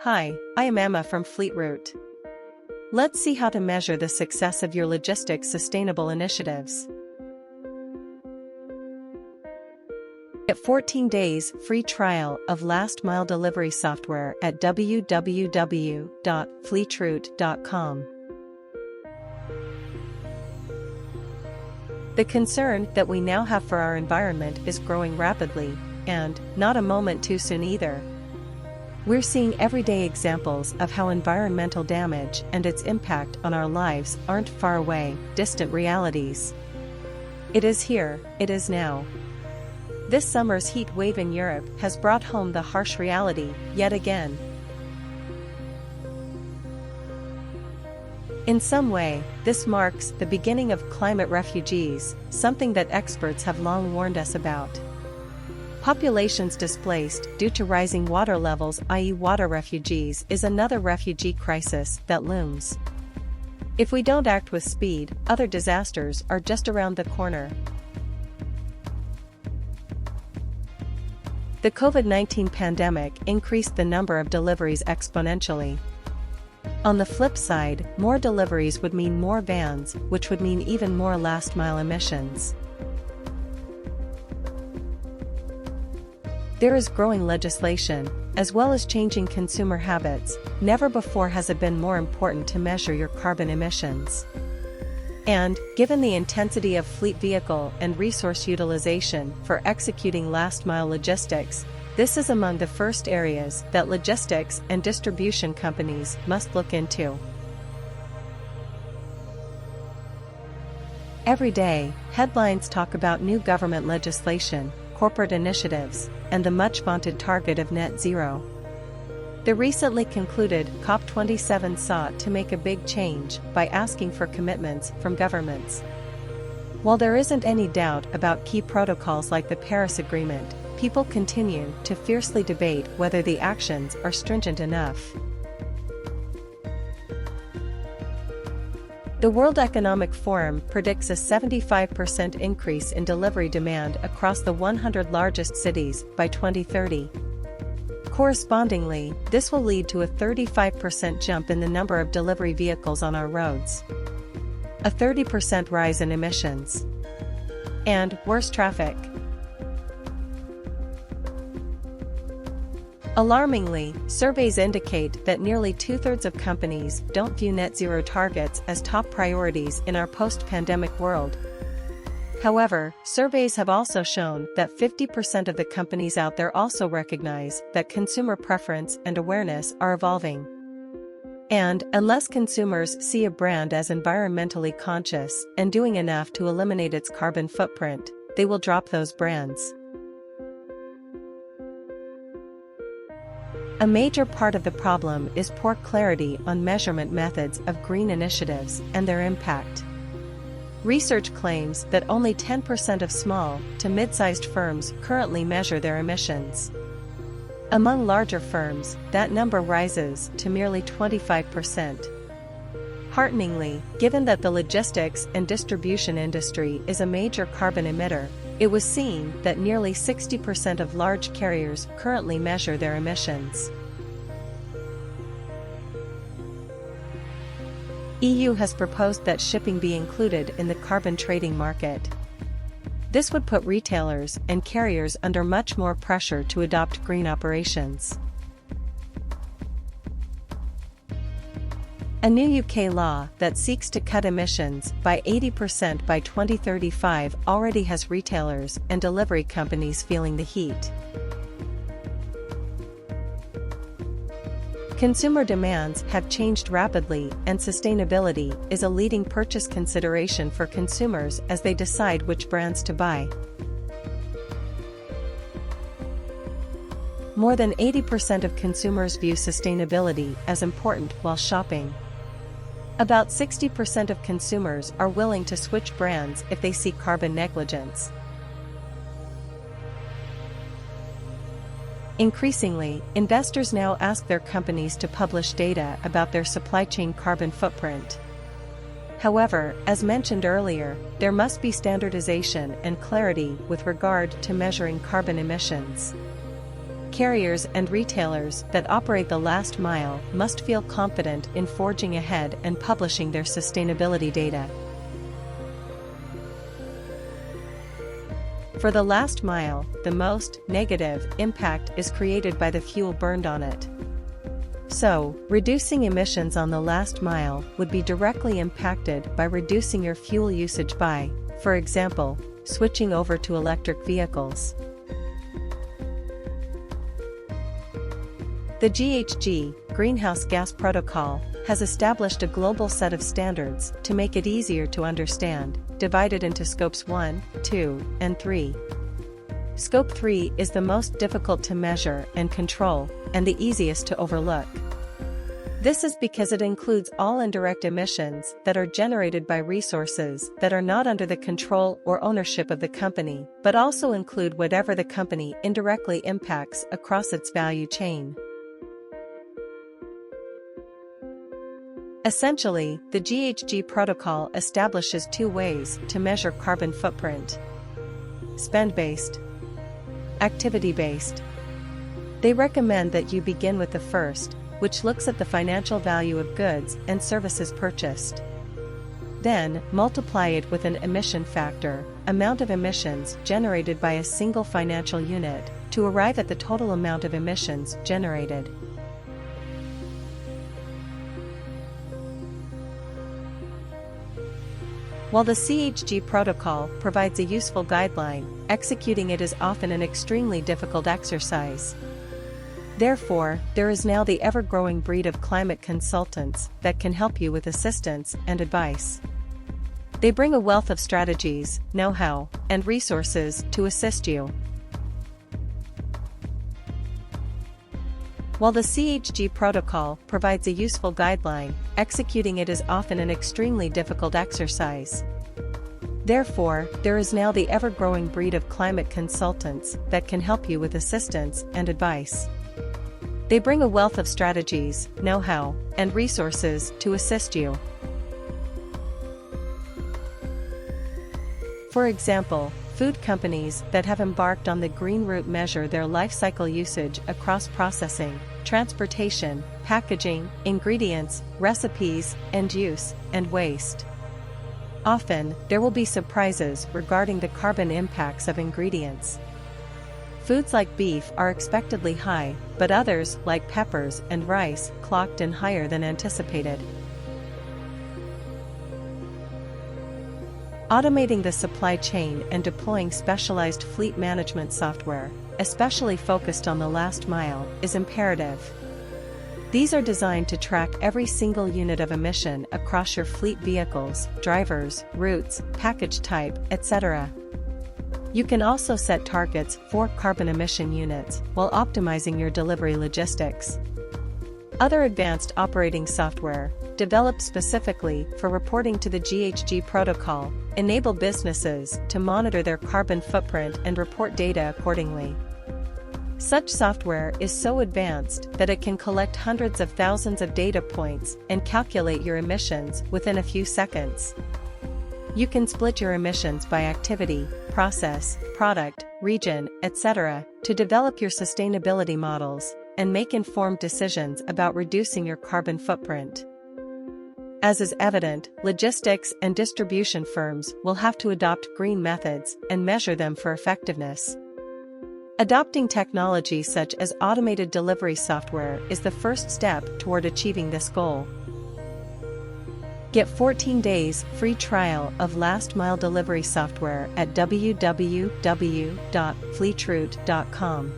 Hi, I am Emma from Fleetroute. Let's see how to measure the success of your logistics sustainable initiatives. Get 14 days free trial of last mile delivery software at www.fleetroute.com. The concern that we now have for our environment is growing rapidly, and not a moment too soon either. We're seeing everyday examples of how environmental damage and its impact on our lives aren't far away, distant realities. It is here, it is now. This summer's heat wave in Europe has brought home the harsh reality, yet again. In some way, this marks the beginning of climate refugees, something that experts have long warned us about. Populations displaced due to rising water levels, i.e. water refugees, is another refugee crisis that looms. If we don't act with speed, other disasters are just around the corner. The COVID-19 pandemic increased the number of deliveries exponentially. On the flip side, more deliveries would mean more vans, which would mean even more last-mile emissions. There is growing legislation, as well as changing consumer habits. Never before has it been more important to measure your carbon emissions. And, given the intensity of fleet vehicle and resource utilization for executing last-mile logistics, this is among the first areas that logistics and distribution companies must look into. Every day, headlines talk about new government legislation, corporate initiatives, and the much-vaunted target of net zero. The recently concluded COP27 sought to make a big change by asking for commitments from governments. While there isn't any doubt about key protocols like the Paris Agreement, people continue to fiercely debate whether the actions are stringent enough. The World Economic Forum predicts a 75% increase in delivery demand across the 100 largest cities by 2030. Correspondingly, this will lead to a 35% jump in the number of delivery vehicles on our roads, a 30% rise in emissions, and worse traffic. Alarmingly, surveys indicate that nearly two-thirds of companies don't view net zero targets as top priorities in our post-pandemic world. However, surveys have also shown that 50% of the companies out there also recognize that consumer preference and awareness are evolving. And, unless consumers see a brand as environmentally conscious and doing enough to eliminate its carbon footprint, they will drop those brands. A major part of the problem is poor clarity on measurement methods of green initiatives and their impact. Research claims that only 10% of small to mid-sized firms currently measure their emissions. Among larger firms, that number rises to merely 25%. Hearteningly, given that the logistics and distribution industry is a major carbon emitter, it was seen that nearly 60% of large carriers currently measure their emissions. EU has proposed that shipping be included in the carbon trading market. This would put retailers and carriers under much more pressure to adopt green operations. A new UK law that seeks to cut emissions by 80% by 2035 already has retailers and delivery companies feeling the heat. Consumer demands have changed rapidly, and sustainability is a leading purchase consideration for consumers as they decide which brands to buy. More than 80% of consumers view sustainability as important while shopping. About 60% of consumers are willing to switch brands if they see carbon negligence. Increasingly, investors now ask their companies to publish data about their supply chain carbon footprint. However, as mentioned earlier, there must be standardization and clarity with regard to measuring carbon emissions. Carriers and retailers that operate the last mile must feel confident in forging ahead and publishing their sustainability data. For the last mile, the most negative impact is created by the fuel burned on it. So, reducing emissions on the last mile would be directly impacted by reducing your fuel usage by, for example, switching over to electric vehicles. The GHG, Greenhouse Gas Protocol, has established a global set of standards to make it easier to understand, divided into Scopes 1, 2, and 3. Scope 3 is the most difficult to measure and control, and the easiest to overlook. This is because it includes all indirect emissions that are generated by resources that are not under the control or ownership of the company, but also include whatever the company indirectly impacts across its value chain. Essentially, the GHG protocol establishes two ways to measure carbon footprint: spend-based, activity-based. They recommend that you begin with the first, which looks at the financial value of goods and services purchased. Then, multiply it with an emission factor, amount of emissions generated by a single financial unit, to arrive at the total amount of emissions generated. While the GHG protocol provides a useful guideline, executing it is often an extremely difficult exercise. Therefore, there is now the ever-growing breed of climate consultants that can help you with assistance and advice. They bring a wealth of strategies, know-how, and resources to assist you. While the GHG protocol provides a useful guideline, executing it is often an extremely difficult exercise. Therefore, there is now the ever-growing breed of climate consultants that can help you with assistance and advice. They bring a wealth of strategies, know-how, and resources to assist you. For example, food companies that have embarked on the green route measure their life cycle usage across processing, transportation, packaging, ingredients, recipes, end use, and waste. Often, there will be surprises regarding the carbon impacts of ingredients. Foods like beef are expectedly high, but others, like peppers and rice, clocked in higher than anticipated. Automating the supply chain and deploying specialized fleet management software, especially focused on the last mile, is imperative. These are designed to track every single unit of emission across your fleet: vehicles, drivers, routes, package type, etc. You can also set targets for carbon emission units while optimizing your delivery logistics. Other advanced operating software, developed specifically for reporting to the GHG protocol, enable businesses to monitor their carbon footprint and report data accordingly. Such software is so advanced that it can collect hundreds of thousands of data points and calculate your emissions within a few seconds. You can split your emissions by activity, process, product, region, etc., to develop your sustainability models and make informed decisions about reducing your carbon footprint. As is evident, logistics and distribution firms will have to adopt green methods and measure them for effectiveness. Adopting technology such as automated delivery software is the first step toward achieving this goal. Get 14 days free trial of last mile delivery software at www.fleetroute.com.